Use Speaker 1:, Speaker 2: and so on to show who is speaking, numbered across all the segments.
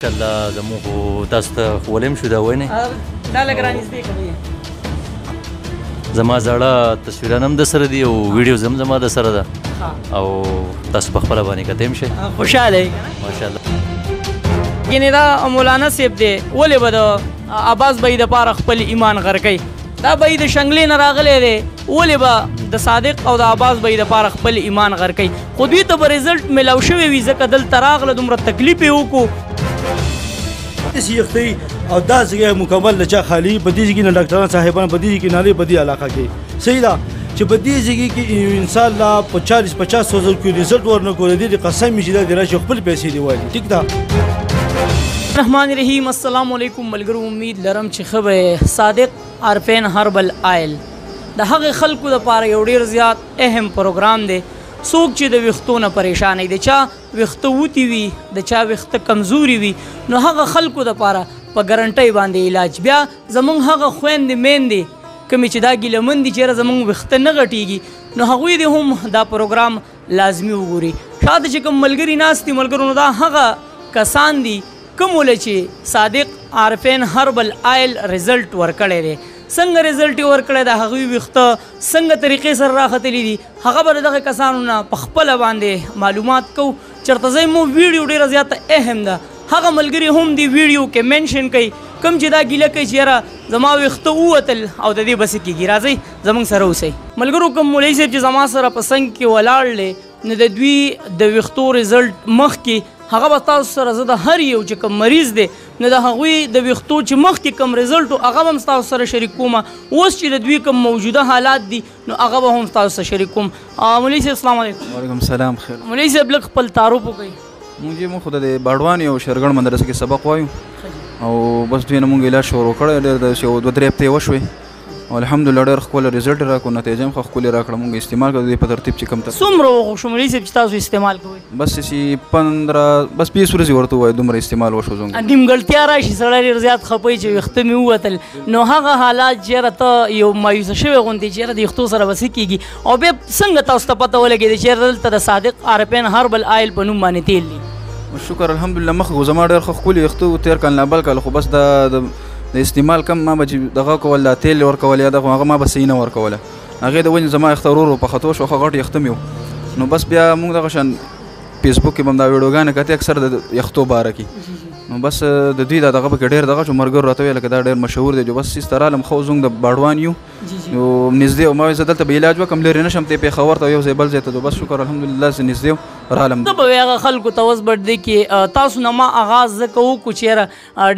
Speaker 1: ماشاءالله زموږ خو تاسو ته ښوولی هم شو دا وینې
Speaker 2: دا لږ رانږدې کړئ
Speaker 1: زما زاړه تصویران هم د سره دي او ویډیوز هم زما د سره ده او تاسو په خپله باندې کتی هم شئ
Speaker 2: خوشحاله یې
Speaker 1: ماشاءالله
Speaker 2: یعنې دا مولانا صاحب دی ولې به د عباس بهي دپاره خپل ایمان غر کوي دا بهي د شنګلې نه راغلی دی ولې به د صادق او د عباس بهي دپاره خپل ایمان غر کوي خو دوی ته به رزلټ میلاو شوی وي ځکه دلته راغله دومره تکلیف یې وکړو
Speaker 3: داسې یختی او دا ځای مکمل له چا خالي په دې ځای کې نه ډاکټران صاحبان په دې ځای کې نالې په دې علاقه کې صحیح ده چې په دې ځای کې انسان لا په 40-50 زره کې رزلټ ورنه کولی دی قسم چې دا دی راشي خپل پیسې دی وایي ټیک ده
Speaker 2: رحمان رحیم السلام علیکم ملګرو امید لرم چې ښه به صادق عارفین هربل آیل د هغې خلکو دپاره یو ډېر زیات اهم پروګرام دی څوک چې د ویښتو نه پریشان دی د چا ویښته وتي وي د چا ویښته کمزوري وي نو هغه خلکو دپاره په ګرنټۍ باندې علاج بیا زموږ هغه خویندې میندې کومې چې دا ګیلهمن دي چېرې زموږ ویښته نه غټېږي نو هغوی دې هم دا پروګرام لازمي وګوري شاته چې کوم ملګري ناست دي ملګرو نو دا هغه کسان دي کوم ولې چې صادق عارفین هربل آیل رزلټ ورکړی دی څنګه رزلټ یې ورکړی د هغوی ویښته څنګه طریقې سره راختلي دي هغه به د دغه کسانو نه په خپله باندې معلومات کوو چېرته ځای مو ویډیو ډېره زیاته اهم ده هغه ملګري هم دې ویډیو کې منشن کوي کوم چې دا ګیله کوي چې یاره زما ویښته ووتل او د دې بسې کېږي راځئ زموږ سره اوسئ ملګرو کوم مولوي صاحب چې زما سره په څنګ کې ولاړ دی نو د دوی د ویښتو رزلټ مخکې هغه به تاسو سره زه د هر یو چې کوم مریض دی نو د هغوی د ویښتو چې مخکې کوم رزلټ و هغه به هم ستاسو سره شریک کوم اوس چې د دوی کوم موجوده حالات دي نو هغه به هم ستاسو سره شریک کوم مولوي صاحب السلام علیکم
Speaker 4: وعلیکم السلام خیر
Speaker 2: مولوي صاحب لږ خپل تعارف وکړئ
Speaker 4: مونږ خو د باډوان یو شرګړ مدرسه کې سبق وایو او بس دوی نه مونږ علاج شروع کړی ډېر د یو 2-3 هفتې وشوې او الحمدلله ډېر ښکلی رزلټ یې راکړو نتیجه هم ښه ښکلې راکړه مونږ استعمال کړو د دې په ترتیب چې کوم
Speaker 2: څومره وخت شو مولوي صاحب چې تاسو استعمال کوئ
Speaker 4: بس چې 15 بس 20 ورځې ورته ووایو دومره استعمال وشو زموږ
Speaker 2: نیمګړتیا راشي سړی ډېر زیات خپوي چې ویښته مې ووتل نو هغه حالات چېرې ته یو مایوسه شوی غوندې چېرې د ویښتو سره به څه کېږي او بیا څنګه تاسو ته پته ولګېده چېرې دلته د صادق عارفین هربل آیل په نوم باندې تیل دي
Speaker 4: شکر الحمدلله مخکې خو زما ډېر ښه ښکلي ویښته و تېر کال نه بل کال خو بس د استعمال کم ما به چې دغه کول دا تیل ورکول یا دغه هغه ما به صحیح نه ورکوله هغې د ونې زما یخته ورو ورو په خطو شو ښه غټ یخته مې و نو بس بیا موږ دغه شان فیسبوک کې به هم دا ویډیوګانې کتې اکثر د یختو باره کې نو بس د دوی دا دغه پکې ډېر دغه شو ملګرو راته ویل که دا ډېر مشهور دی جو بس ایسته رالم خو زموږ د باډوان یو نو نږدې و ما ویل زه دلته به علاج وکړم لرې نه شم ته پېښور ته یو ځای بل ځای ته بس شکر الحمدلله زه نږدې رالم
Speaker 2: ته به هغه خلکو ته اوس بډ دی کې تاسو نه ما آغاز ځکه وکړو چې یاره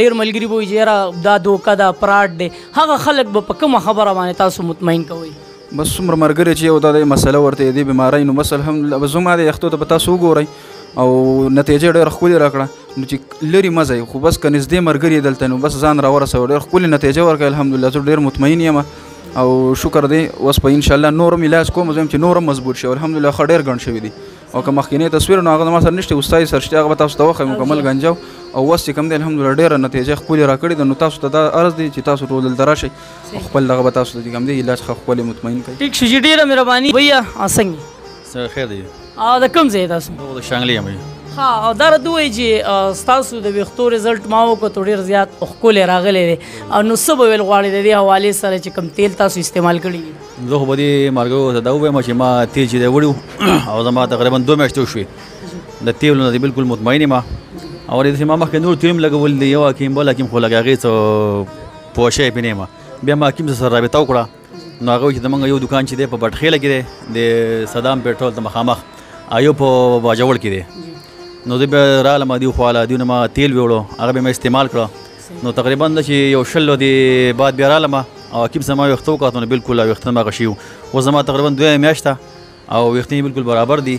Speaker 2: ډېر ملګري به وایي چې یاره دا دوکه ده فراډ دی هغه خلک به په کومه خبره باندې تاسو مطمئن کوئ
Speaker 4: بس څومره ملګري چې یو دا د مسله ورته دې بیمارۍ نو بس الحمدلله بس زما د یختو ته به تاسو وګورئ او نتیجه ډېره ښکلې راکړه نو چې لرې مه ځئ خو بس که نږدې ملګري دلته نو بس ځان راورسوه ډېر ښکلې نتیجه ورکړه الحمدلله زه ډېر مطمئن یم او شکر دی اوس په انشاءالله نور هم علاج کوم زه یم چې نور هم مضبوط شي الحمدلله ښه ډېر ګڼ شوي دي او که مخکینی تصویر نو هغه زما سره نشته استاد سر شته هغه به تاسو ته وښیم مکمل ګنجاو او اوس چې کوم دی الحمدلله ډېره نتیجه ښکلې راکړې ده نو تاسو ته دا عرض دی چې تاسو ټول دلته راشئ خپل دغه به تاسو ته چې کوم دی علاج ښه ښکلې مطمئن کوي
Speaker 2: ټیک شو چې ډېره مهرباني بیا څنګه
Speaker 1: خیر دی
Speaker 2: د کوم ځای تاسو
Speaker 1: د شانګلې یم
Speaker 2: ها او دا راته ووایي چې ستاسو د ویښتو رزلټ ما وکړو ډېر زیات ښکلی راغلی دی او نو څه به ویل غواړې د دې حوالې سره چې کوم تیل تاسو استعمال کړي دي
Speaker 1: زه خو به دې ملګرو ته دا ووایم چې ما تیل چې دی وړي او زما تقریبا 2 میاشتې وشوې د تیلو نه بالکل مطمئن یم او داسې ما مخکې نور تیل هم لګول دی یو حکیم بل حکیم خو لږ هغې څه پوه شوی پې نه یم بیا ما حکیم سره رابطه وکړه نو هغه وایي چې زموږ یو دوکان چې دی په بټخیله کې دی د صدام پیټرول ته مخامخ ایو په باجوړ کې دی نو زه بیا رالم دیو خواله دیو نه ما تیل ویوړو هغه به مې استعمال کړه نو تقریبا د چې یو 20 ورځې بعد بیا رالم او حکیم سره ما ویښته وکتل نو بالکل ویښته مې هغه شي اوس زما تقریبا 2 میاشته او ویښته مې بالکل برابر دي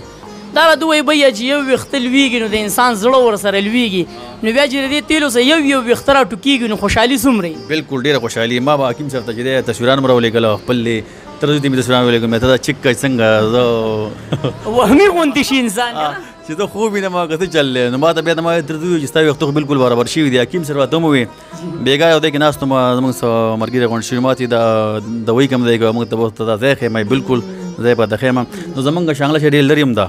Speaker 2: دا راته وایي بیا چې یو ویښته لویږي نو د انسان زړه ورسره لویږي نو بیا چې د دې تیلو سره یو ویښته راټوکېږي نو خوشحالي څومره
Speaker 1: بالکل ډېره خوشحالي ما به حکیم صاحب ته چې دی تصویران مې راولېږل خپل تر دې مې تصویران ولېږل مې ته دا چک څنګه زه
Speaker 2: وهمي غوندې شي انسان
Speaker 1: چې ته خوب وینم هغه څه چل نو ما ته بیا ما درته وویل چې ستا ویښته خو بالکل برابر شوي دي حکیم صاحب راته هم وویل بېګا یو دی کې ناست وم زموږ ملګري غونډ شوي ما ته د دوی کوم دی که موږ ته دا ځای ښیم بالکل ځای به د ښیم نو زموږ شانګله چې ډېر لرې هم ده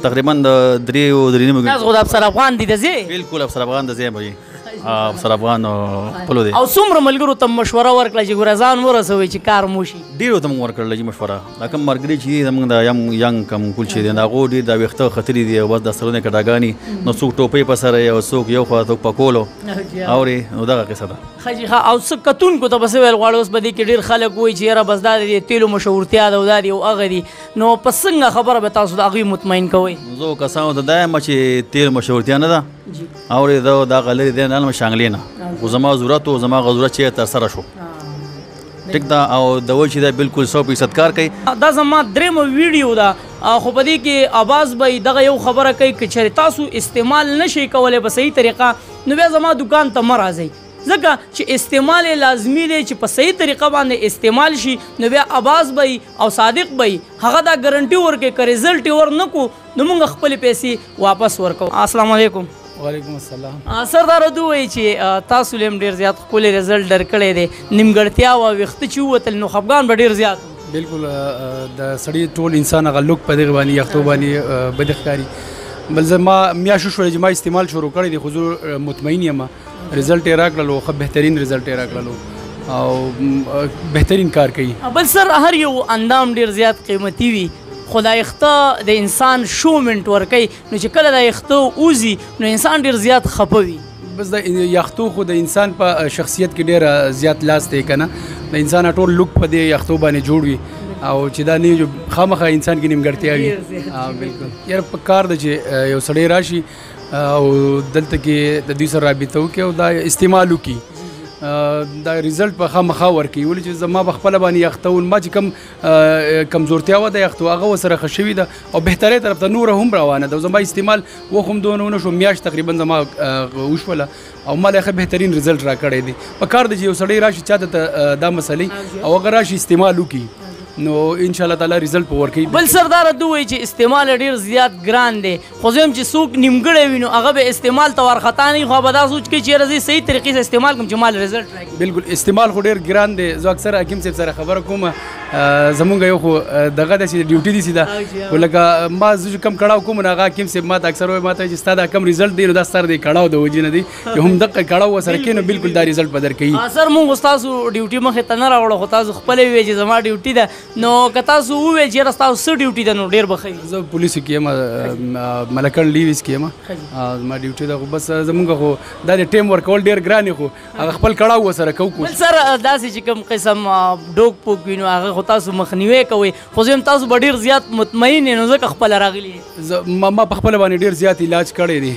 Speaker 1: تقریبا د 3 او 3
Speaker 2: تاسو خو د افسر افغان دي د ځای
Speaker 1: بالکل افسر افغان د ځای به افسر افغان خپلو دی
Speaker 2: او څومره ملګرو ته مشوره ورکړه چې ګوره ځان ورسوئ چې کار مو شي
Speaker 1: ډېرو ته موږ ورکړله چې مشوره دا کوم ملګري چې دي زموږ د ینګ کم کول چې دي د هغو ډېر دا ویښته خطرې دي او بس د سرونه کډاګانې نو څوک ټوپۍ په سر او څوک یو خوا څوک په کولو اورې نو دغه قصه ده
Speaker 2: ښه جي ښه او څه کتونکو ته به څه ویل غواړئ اوس به دې کې ډېر خلک وایي چې یاره بس دا د تیلو مشهورتیا ده او دا دي او هغه دي نو په څنګه خبره به تاسو د هغوی مطمئن کوئ
Speaker 1: زه کسانو ته دا یم چې تیل مشهورتیا نه ده اورې دا دغه لرې دی نه یم شانګلې نه خو زما ضرورت و زما هغه ضرورت چې ترسره شو ټیک ده او د وایي چې دا بالکل 100% کار کوي
Speaker 2: دا زما درېیمه ویډیو ده خو په دې کې آواز به دغه یو خبره کوي که چېرې تاسو استعمال نشئ کولی په صحیح طریقه نو بیا زما دکان ته مه راځئ ځکه چې استعمال لازمي دی چې په صحیح طریقه باندې استعمال شي نو بیا آواز به او صادق به هغه دا ګارنټي ورکوي که رزلټ یې ورنکړو نو موږ خپلې پیسې واپس ورکوو السلام علیکم
Speaker 5: وعلیکم السلام
Speaker 2: سردار دوی وایي چې تاسو له هم ډېر زیات ښکلی رزلټ درکړی دی نیمګړتیا وه ویښته چې ووتل نو خفګان به ډېر زیات
Speaker 5: بالکل د سړي ټول انسان هغه لوک په دغه باندې یختو باندې بد ښکاري بل زما میاشو شوله چې ما استعمال شروع کړی دی خو زه مطمئن یم رزلټ یې راکړلو ښه بهترین رزلټ یې راکړلو او بهترین کار کوي
Speaker 2: بل سر هر یو اندام ډېر زیات قیمتي وي خو دا یخته د انسان شومنټ ورکوي نو چې کله دا یخته وځي نو انسان ډېر زیات خفه وي
Speaker 5: بس د یختو خو د انسان په شخصیت کې ډېر زیات لاس دی که نه د انسان ټول لوک په دې یختو باندې جوړ وي او چې دا نه خامخا انسان کې نیمګړتیا وي بالکل یاره په کار ده چې یو سړی راشي او دلته کې د دوی سره رابطه وکړي او دا استعمال وکړي دا ریزلټ په خامخا ورکوي ولې چې زما په خپله باندې یختول ما چې کوم کمزورتیا وه د یختو هغه ورسره ښه شوي ده او بهترۍ طرف ته نوره هم روانه ده او زما استعمال وخت هم دونه ونه شو میاشت تقریبا زما وشوله او ما له ښه بهترین رزلټ راکړی دی په کار دی چې یو سړی راشي چاته ته دا مسلې او هغه راشي استعمال وکړي نو ان شاء الله تعالی رزلټ په ورکوي
Speaker 2: بل سردار دوی وایي چې استعمال ډېر زیات ګران دی خو زه هم چې څوک نیمګړی وي نو هغه به استعمال ته وارخطا نه وي خو به دا سوچ کوي چې یاره زه صحیح طریقې سره استعمال کوم چې مال رزلټ راکړي
Speaker 5: بالکل استعمال خو ډېر ګران دی زه اکثر حکیم صاحب سره خبره کوم زمونږ یو خو دغه داسې ډیوټي دي سیده خو لکه ما زه چې کم کړاو کوم نو هغه حکیم صاحب ما ته اکثر وایي ما ته چې ستا دا کم رزلټ دی نو دا ستر دی کړاو د وجې نه دی چې هم دقه کړاو ورسره کوي نو بالکل دا رزلټ به درکوي
Speaker 2: سر مونږ خو ستاسو ډیوټي مخې ته نه راوړو خو تاسو خپله ووایئ چې زما ډیوټي ده نو که تاسو وویل چې یاره ستاسو څه ډیوټي ده نو ډېر به ښه وي
Speaker 5: زه پولیسو کې یم ملکن لیویس کې یم زما ډیوټي ده خو بس زمونږ خو دا د ټیم ورکول ډېر ګران دي خو هغه خپل کړاو ورسره کوو
Speaker 2: بل سر داسې چې کوم قسم ډوک پوک وي نو هغه خو تاسو مخنیوی کوئ خو زه هم تاسو به ډېر زیات مطمئن یې نو ځکه خپله راغلي
Speaker 5: ما په خپله باندې ډېر زیات علاج کړی دی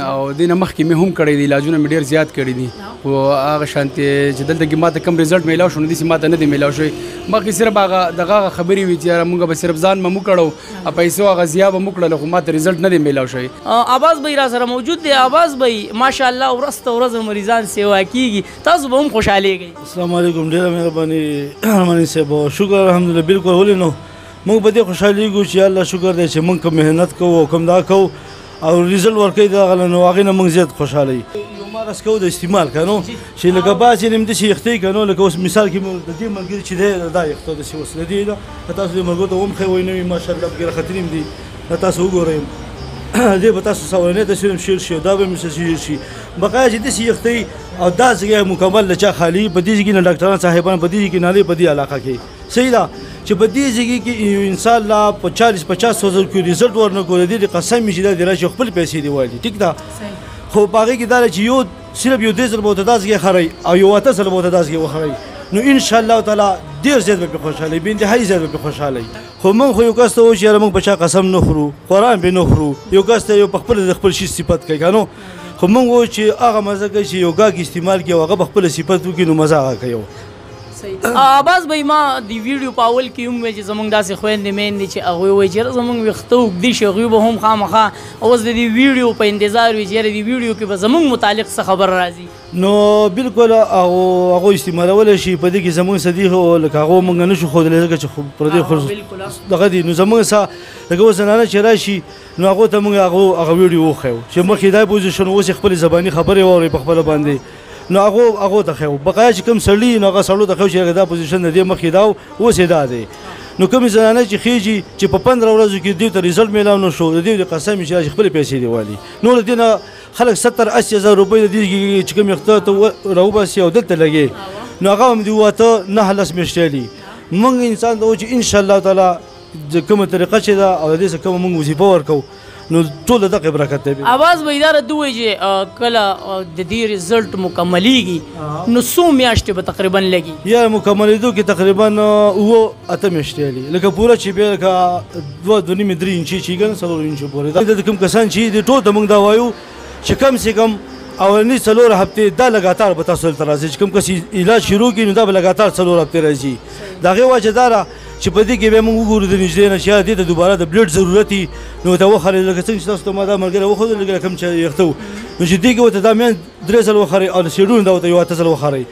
Speaker 5: او دې نه مخکې مې هم کړی دی علاجونه مې ډېر زیات کړي دي خو هغه شانتې چې دلته کې ما ته کم رزلټ میلاو شو نو داسې ما ته نه دی میلاو شوی مخکې صرف هغه دغه خبرې وي چې یاره مونږ به صرف ځان به مو کړو او پیسو هغه ضیا به مو کړله خو ما ته رزلټ نه دی میلاو شوی
Speaker 2: آواز به را سره موجود دی آواز به ماشاءالله ورځ ته ورځ مریضان سیوا کېږي تاسو به هم خوشحالېږئ
Speaker 3: السلام علیکم ډېره مهرباني رحماني صاحب شکر الحمدلله بالکل ولې نو موږ په دې خوشحالېږو چې الله شکر دی چې موږ کوم محنت کوو او کوم دا کوو او رزلټ ورکوي دغه نو هغې نه موږ زیات خوشحاله یو مارس کوو د استعمال که نو چې لکه بعضې نیم داسې یختۍ که نو لکه اوس مثال کې د دې ملګري چې دی دا یخته داسې اوس د دې ده که تاسو دې ملګرو ته ومښئ وایي نه وي ماشاءالله پکې راختلي دي دا تاسو وګورئ دې به تاسو سوالنۍ تصویر هم شیر شي او دا به هم شیر شي بقایا چې داسې یختۍ او دا ځای مکمل له چا خالي په دې ځای کې نه ډاکټران صاحبان په دې ځای کې نه دی په دې علاقه کې صحیح ده چې په دې ځای کې انسان لا په 40-50 زره کې رزلټ ورنکړو د دې قسم چې دا د راشي خپل پیسې دی وایي ټیک ده خو په هغې کې دا چې یو صرف یو 3 ځله به ورته دا ځای خرئ او یو 8 ځله به ورته دا ځای وخرئ نو ان شاء الله تعالی ډېر زیات به پرې خوشحالئ بې انتهایي زیات به پرې خوشحالئ خو موږ خو یو کس ته وایو چې یاره موږ په چا قسم نه خورو قرآن پرې نه خورو یو کس ته یو په خپله د خپل شي صفت کوي که نو خو موږ وایو چې هغه مزه کوي چې یو ګاګ استعمال کړي او هغه په خپله صفت وکړي نو مزه هغه کوي
Speaker 2: آواز به ما د ویډیو په اول کې هم وایي چې زموږ داسې خویندې میندې چې هغوی وایي چې یاره زموږ ویښته اوږدي شي هغوی به هم خامخا اوس د دې ویډیو په انتظار وي چې یاره دې ویډیو کې به زموږ متعلق څه خبر راځي
Speaker 3: نو بالکل هغوی استعمالولی شي په دې کې زموږ صدیق لکه هغه موږ نه شو ښودلی ځکه چې پردې دغه دي نو زموږ څه لکه اوس زنانه چې راشي نو هغو ته موږ هغه ویډیو وښیو چې مخکې دا پوزیشن اوس یې خپلې زباني خبرې واورئ په خپله باندې نو هغو ته ښیو بقایا چې کوم سړي نو هغه سړو ته ښیو چې دا پوزیشن د دې مخکې دا اوس یې دا دی نو کومې زنانه چې خېږي چې په 15 ورځو کې دوی ته ریزلټ میلاو نه شو د دې قسم چې خپلې پیسې دی والي نور دې نه خلک 70-80 هزار روپۍ د دې چې کوم یخته ته راوباسي او دلته لګي نو هغه هم دی واته 9 میاشتې موږ انسان ته چې ان شاء الله تعالی کومه طریقه چې دا او دې څه کوم موږ وظیفه ورکو نو ټول دغه برکت دی
Speaker 2: اواز به اداره دوی چې کله د دې ریزلټ مکملېږي نو څو میاشتې به تقریبا لګي
Speaker 3: یا مکملېدو کې تقریبا 8 میاشتې لکه پوره چې به لکه 2.5-3 انچي چې ګن 3 انچو پورې دا کوم کسان چې د ټول د موږ دا وایو چې کم سے کم اولنی 4 هفته دا لګاتار به تاسو ته راځي چې کوم کس علاج شروع کړي نو دا به لګاتار 4 هفته راځي دغه وجه دا چې په دې کې به موږ وګورو د نږدې نه چې دې ته دوباره د بلډ ضرورت نو ته وخره لکه څنګه چې تاسو ته ما دا ملګری وخوړل لکه کوم چې یختو نو چې دې کې وته دا مې 3 ځل وخره او سیډون دا وته یو 8 ځل وخره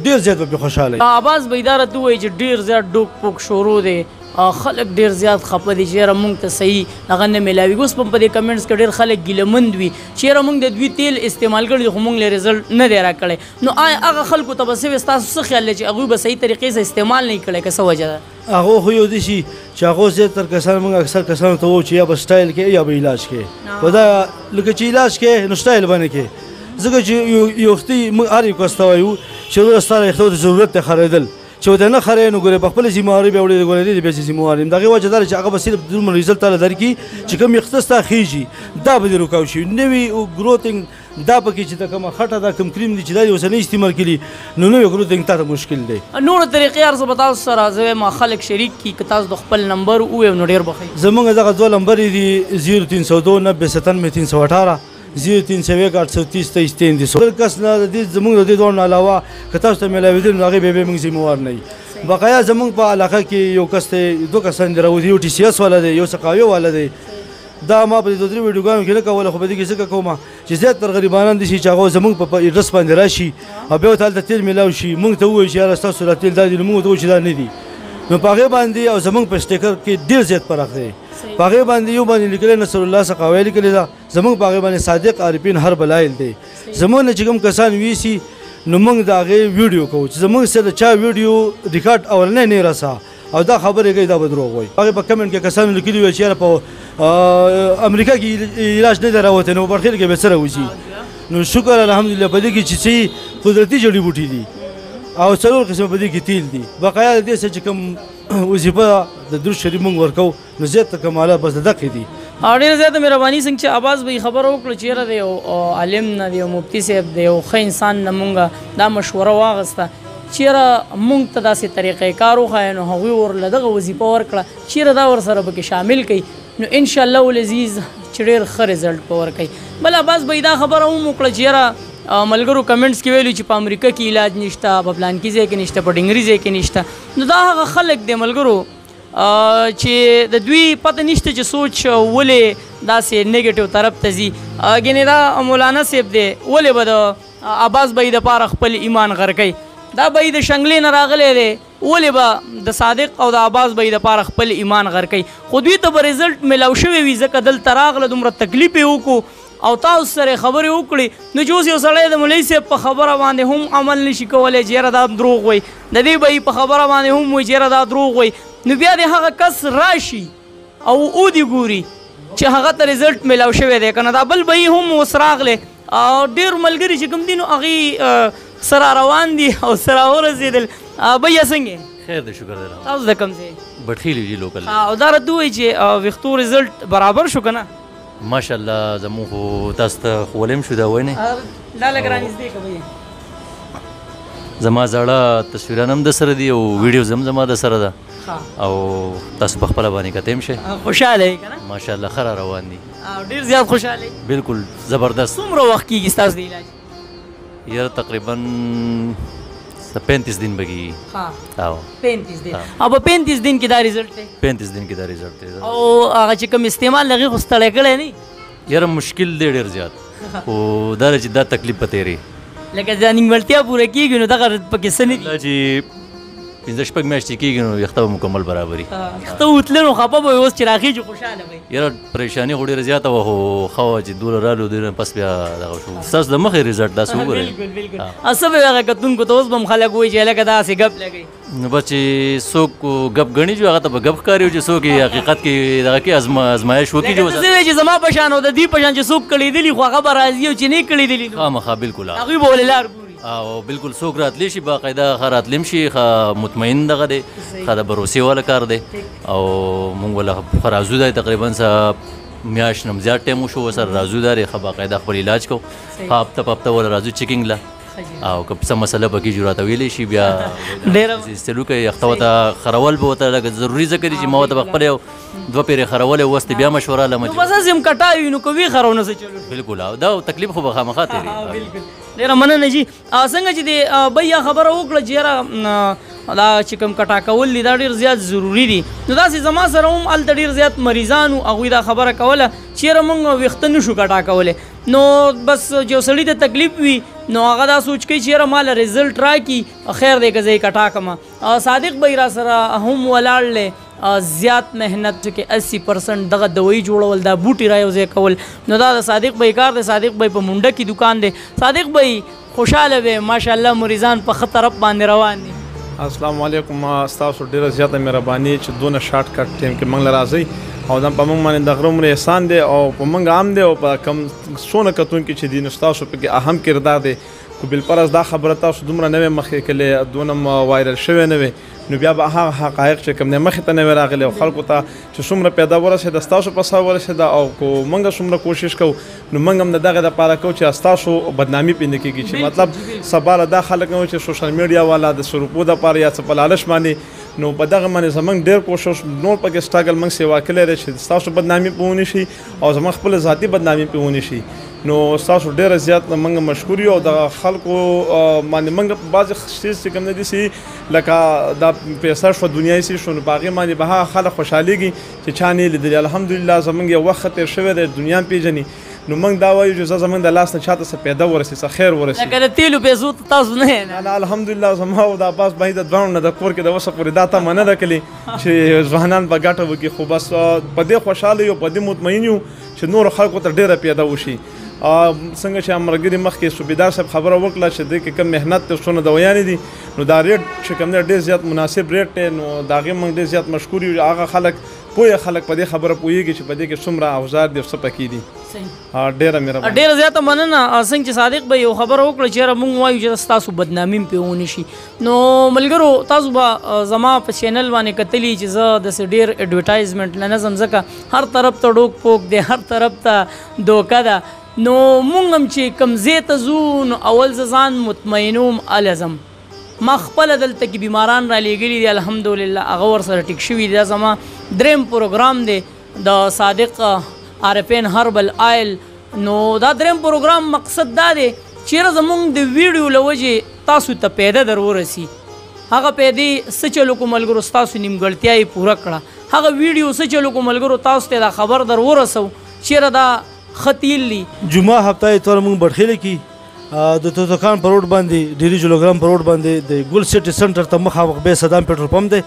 Speaker 3: ډیر زیات به خوشاله
Speaker 2: اواز به اداره دوی چې ډیر زیات ډوک پوک شروع دی خلک ډیر زیات خپه دي چې مونږ ته صحیح هغه نه ملاوي اوس په دې کمنټس کې ډیر خلک ګیلمند وي چې مونږ د دوی تیل استعمال کړی خو مونږ له رزلټ نه دی راکړی نو هغه خلکو ته به څه تاسو څه خیال چې هغوی به صحیح طریقې سره استعمال نه کړی که څه وجه ده
Speaker 3: هغه خو یو دي چې هغه زیاتره کسان موږ اکثر کسانو ته وایو چې یا به سټایل کې یا به علاج کې په دا لکه چې علاج کې نو سټایل باندې کې ځکه چې یو وختي موږ هر یو کس ته وایو چې ستاسو یو د ضرورت ته خریدل چې ودې نه خره نو ګوره په خپل ذمہواری به وړي ګوره دې به ذمہواری دغه وجه دار چې هغه به صرف د ریزلټ تعالی درکې چې کوم اختصاص خيږي دا به رکاو شي نوی او گروثینګ دا پکې چې دا کوم خټه دا کوم کریم دي چې دا اوسنۍ استعمال کړي نو نوی گروثینګ ته مشکل دی
Speaker 2: نور طریقې ارزه بتاو سره زه ما خلک شریک کی که تاسو د خپل نمبر او نو ډیر بخي
Speaker 3: زمونږ دغه دوه نمبر دي 0302 0397 کس نه د زمونږ د دوه علاوه که تاسو ته ملاوي نو هغه به موږ ذمہوار نه بقایا زمونږ په علاقه کې یو کس ته دوه کسان دراوځي یو ټي سي اس والا دی یو سقاوي والا دی دا ما په دوه درې ویډیوګانو کې نه کوله خو به دې کې څه کومه چې زیات تر غریبانان دي چې هغه زمونږ په ایډرس باندې راشي او به ته تیل ملاوي شي موږ ته وایي چې تاسو را تیل دا دي موږ ته وایي چې دا نه دي نو په هغه باندې او زمونږ په سټیکر کې ډیر زیات فرق دی په هغه باندې یو باندې لیکل نصر الله سقاوي لیکل دا زمونږ په هغه باندې صادق عارفین هر بلایل دی زمونږ چې کوم کسان ویسي نو موږ دا غي ویډیو کوو چې زموږ سره چا ویډیو ریکارډ اول نه راسا او دا خبره کوي دا بدروغ وای هغه په کمنټ کې کسان لیکلي وي چې په امریکا کې علاج نه دراوته نو برخیر کې به سره وځي نو شکر الحمدلله په دې کې چې قدرتي جړی بوټي دي او څلور قسم په دې کې تیل دي بقایا دې څه کوم وظیفه د درود شریف موږ ورکو نو زیات کماله بس دقه دي
Speaker 2: ډېر زیاته مهرباني څنګه چې اواز به خبر وکړو چې دی او عالم نه دی او مفتی صاحب دی او ښه انسان نه مونږه دا مشوره واغسته چیرې مونږ ته داسې طریقې کار وښایه نو هغوی ورله دغه وظیفه ورکړه چیرې دا ورسره پکې شامل کړي نو انشاءالله العزیز چې ډېر ښه رزلټ به ورکوي بل اواز به دا خبره هم وکړه چې یاره ملګرو کمنټس کې ویلو چې په امریکا کې علاج نشته په پلانکي ځای کې نشته په ډنګري ځای کې نشته نو دا هغه خلک دی ملګرو چې د دوی پته نشته چې سوچ ولې داسې نیگیټیو طرف ته ځي ګینې دا مولانا صاحب دی ولې به د عباس بھائی دپاره خپل ایمان غر کوي دا بھائی د شنګلې نه راغلی دی ولې به د صادق او د عباس بھائی دپاره خپل ایمان غر کوي خو دوی ته به رزلټ میلاو شوی وي ځکه دلته راغله دومره تکلیف یې وکړو او تاسو سره خبرې وکړي نو چې اوس یو سړی د مولوي صاحب په خبره باندې هم عمل نشي کولی چې یاره دا دروغ وایي د دې بھائی په خبره باندې هم وایي چې یاره دا دروغ وایي نو بیا د هغه کس راشي او اودي ګوري چې هغه ته رزلټ میلاو شوی دی که نه دا بل بھائی هم اوس راغلی او ډېر ملګري چې کوم دي نو هغې سره روان دي او سره ورسېدل بھیا څنګه
Speaker 1: خیر دی شکر دی
Speaker 2: تاسو د کوم ځای
Speaker 1: بټخیلی جی لوکل
Speaker 2: او دا راته ووایي چې ویښتو رزلټ برابر شو که نه
Speaker 1: ماشاءالله زموږ خو تاسو ته ښولیم شو دا وینې
Speaker 2: دا لږ رانږدې که بھیا
Speaker 1: زما زاړه تصویران هم د سره دي او ویډیوز هم زما د سره ده او تاسو په خپله باندې کتیم شئ
Speaker 2: خوشحاله یې که نه
Speaker 1: ماشاءالله ښه را روان دي
Speaker 2: او ډېر زیات خوشحاله یې
Speaker 1: بالکل زبردست
Speaker 2: څومره وخت کېږي ستاسو د علاج
Speaker 1: یاره تقریبا 35 दिन بگی
Speaker 2: ها 35 दिन अब 35 दिन کې دا رزلټ دی
Speaker 1: 35 दिन کې دا رزلټ دی
Speaker 2: او هغه چې کوم استعمال لغه خو ستړی کړی نه
Speaker 1: یاره مشکل دی ډېر زیات او دا چې دا تکلیف به تیری
Speaker 2: لکه دا نیمګړتیا پوره کېږي نو دغه پکې څه نه دي
Speaker 1: چې 15 شپږ میاشتې کېږي نو ویښته به مکمل برابري.
Speaker 2: ته وتله نو خفه به اوس چې راخېږي خوشحاله وي.
Speaker 1: یاره پریشاني خو ډېره زیاته وه خو ښه وه چې دوله رالو دوی نه پس بیا دغه شو. ستاسو د مخې رزلټ داسې وګورئ.
Speaker 2: بالکل بالکل. څه به هغه کتونکو ته اوس به هم خلک وایي چې هلکه داسې ګپ لګوي.
Speaker 1: نو بس چې څوک ګپ ګڼي چې هغه ته به ګپ ښکاري چې څوک یې حقیقت کې دغه کې ازمایش وکړي.
Speaker 2: لکه ته چې زما په شان او د دې په شان چې څوک کړېدلي خو هغه به راځي او چې نه یې کړېدلي
Speaker 1: خامخا بالکل
Speaker 2: هغوی به ولې لار ګوري.
Speaker 1: او بالکل څوک راتلی شي باقاعده ښه راتلم شي ښه مطمئن دغه دی ښه د بروسې والا کار دی او موږ وله ښه رازو دی تقریبا څه میاشت نه زیات ټایم وشو ورسره رازو دی ښه باقاعده خپل علاج کوو ښه هفته په هفته وله رازو چیکینګ له او که څه مسله پکې جوړ راته ویلی شي بیا استلو کوي یخته ورته خرول به ورته لکه ضروري ځکه دي چې ما ورته به خپل یو 2 پیرې خرولې وس بیا مشوره لمه
Speaker 2: بس هسې هم کټا وي نو که وي خرو نه څه چلو
Speaker 1: بالکل دا تکلیف خو به خامخا تېري.
Speaker 2: بالکل ډېره مننه جي. څنګه چې د بیا خبره وکړه چې یاره دا چې کوم کټا کول دي دا ډېر زیات ضروري دي نو داسې زما سره هم هلته ډېر زیات مریضان وو هغوی دا خبره کوله چې یاره موږ ویښته نه شو کټا کولی نو بس چې یو سړي ته تکلیف وي نو هغه دا سوچ کوي چې یاره ماله رزلټ راکړي خیر دی که زه یې کټا کړمه. صادق بهی را سره هم ولاړ دی زیات محنت چې 80% دغه دوایي جوړول دا بوټي را یو ځای کول نو دا د صادق بهی کار دی. صادق بهی په منډه کې دکان دی. صادق بهی خوشحاله وی ماشاءالله مریضان په ښه طرف باندې روان دي.
Speaker 6: السلام علیکم. ستاسو ډیره زیاته مهرباني چې دونه شارټ کټ ټایم کې موږ له راځئ او دا په موږ باندې د غره عمر احسان دی او په موږ عام دی او په کم څونه کتونکي چې دي نو ستاسو پکې اهم کردار دی. خو بالفرض دا خبره تاسو دومره نه وې مخکې کړلې دونه وایرل شوې نه وې نو بیا به هغه حقایق چې کوم دی مخې ته نه وې راغلي او خلکو ته چې څومره پیدا ورسېده ستاسو په سر ورسېده او که موږ څومره کوشش کوو نو موږ هم د دغه دپاره کوو چې ستاسو بدنامي پرې نه کېږي چې مطلب سبا له دا خلک نه چې سوشل میډیا والا د سروپو دپاره یا څه په لالچ باندې نو په دغه باندې زموږ ډېر کوشش نور پکې سټرګل موږ سیوا کړی دی چې ستاسو بدنامي پرې ونه شي او زموږ خپله ذاتي بدنامي پرې ونه شي نو ستاسو ډېره زیات موږ مشکور یو او د خلکو باندې موږ بعضې څیز چې کوم نه دي سي لکه دا پیسه شوه دنیایي سي شو نو په هغې باندې به هغه خلک خوشحالېږي چې چا نه یې لیدلي. الحمدلله زموږ یو وخت تېر شوی دی دنیا هم پېژني نو موږ دا وایو چې زه زموږ د لاس نه چاته څه پیدا ورسي څه خیر ورسي
Speaker 2: لکه د تیلو پیسو ته تاسو نه
Speaker 6: الحمدلله زما او د عباس بهي د دواړو نه د کور کې د اوسه پورې دا تمه نه ده کړې چې ځوانان به ګټه وکړي خو بس په دې خوشحاله یو په دې مطمئن یو چې نورو خلکو ته ډېره پیدا وشي. څنګه چې ملګري مخکې صوبیدار صاحب خبره وکړه چې دې کې کم محنت ته څونه دوایانې دي نو دا ریټ چې کوم دی ډېر زیات مناسب ریټ دی نو د هغې موږ ډېر زیات مشکور یو. هغه خلک پوهه خلک په دې خبره پوهېږي چې په دې کې څومره اوزار دي او څه پکې دي. ډېره مهرباني
Speaker 2: ډېره زیاته مننه. څنګه چې صادق به یو خبره وکړه چې یاره موږ وایو چې ستاسو بدنامي هم پرې ونه شي نو ملګرو تاسو به زما په چینل باندې کتلي چې زه داسې ډېر اډورټایزمنټ نه نظم ځکه هر طرف ته ډوک پوک دی هر طرف ته دوکه ده نو مونږ هم چې کوم ځای ته ځو نو اول زه ځان مطمئنوم هلې ځم. ما خپله دلته کې بیماران را لیږلي دي الحمدلله هغه ورسره ټیک شوي دي. دا زما دریم پروګرام دی د صادق عارفین هربل آیل نو دا دریم پروګرام مقصد دا دی چې یاره زمونږ د ویډیو له وجې تاسو ته پیدا در ورسي هغه پیدې څه چلو کو ملګرو ستاسو نیمګړتیا یې پوره کړه هغه ویډیو څه چلو کو ملګرو تاسو ته دا خبر در ورسو چې یاره دا ختیلی
Speaker 3: جمعه هفته اتوار موږ بټخیله کې د توتکان پر روډ باندې ډیری جلوګرام پر روډ باندې د ګل سټي سنټر ته مخامخ به صدام پټرول پمپ دی.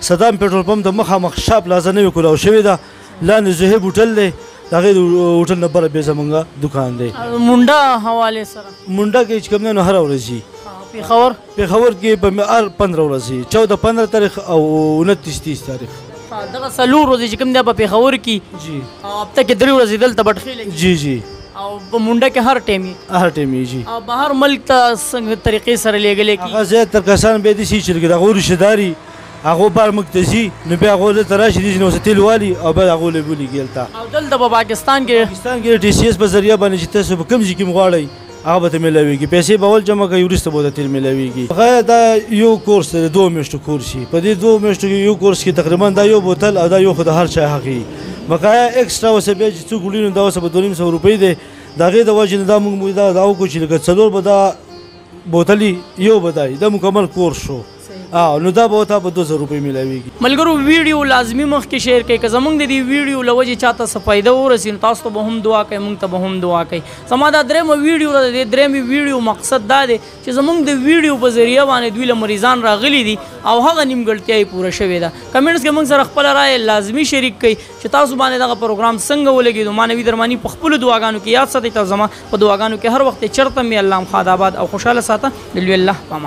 Speaker 3: صدام پټرول پمپ د مخامخ شاپ لازم نه وکړو شوی دا لاندې زهیب هوټل دی دغه هوټل نه بره به زمونږ دکان دی.
Speaker 2: منډه حواله سره
Speaker 3: منډه کې چې کوم نه هر ورځ
Speaker 2: پېښور
Speaker 3: کې په هر 15 ورځ 14-15 تاریخ او 29-30 تاریخ
Speaker 2: دغه څلور ورځې چې کوم دی په پېښور کې
Speaker 3: جی
Speaker 2: هفته کې 3 ورځې دلته بټخیله
Speaker 3: جی جی
Speaker 2: او په منډه کې هر ټایم
Speaker 3: جی
Speaker 2: او بهر ملک ته څنګه طریقې سره لیږلی کېږي
Speaker 3: هغه زیاتره کسان به دي چې د هغو رشتهداري هغو بار مکتزي نو بیا هغو دلته راشي دي نو څه تیل والي او بیا هغو له بولي ګیلته
Speaker 2: او دلته په پاکستان کې
Speaker 3: ټي سی ایس په ذریعه باندې چې تاسو په کوم ځای کې غواړئ هغه به ته میلاویږي پیسې به اول جمع کوي وروسته به د تیل میلاویږي. هغه دا یو کورس دی 2 میاشتو کورس شي په دې 2 میاشتو کې یو کورس کې تقریبا دا یو بوتل او دا یو خو د هر چا حق وي بقایا ایکسټرا اوسه بیا چې څوک وړي نو دا اوسه به 200 روپۍ دی د هغې د وجې نه دا موږ دا وکړو چې لکه 4 به دا بوتلې یو به دا مکمل کورس شو نو دا به ورته په 200 روپۍ میلاویږي.
Speaker 2: ملګرو ویډیو لازمي مخکې شیر کړئ که زموږ د دې ویډیو له وجې چاته څه فایده ورسي نو تاسو ته به هم دعا کوئ موږ ته به هم دعا کوئ. زما دا درېیمه ویډیو ده د دې درېیمې ویډیو مقصد دا دی چې زموږ د ویډیو په ذریعه باندې دوی له مریضان راغلي دي او هغه نیمګړتیا یې پوره شوې ده. کمنټس کې موږ سره خپله رایه لازمي شریک کړئ چې تاسو باندې دغه پروګرام څنګه ولګېدو. ما نوید درماني په خپلو دعاګانو کې یاد ساتئ. تاسو زما په دعاګانو کې هر وخت چرته مې الله مخاد آباد او خوشحاله ساته. دلوي الله پامان.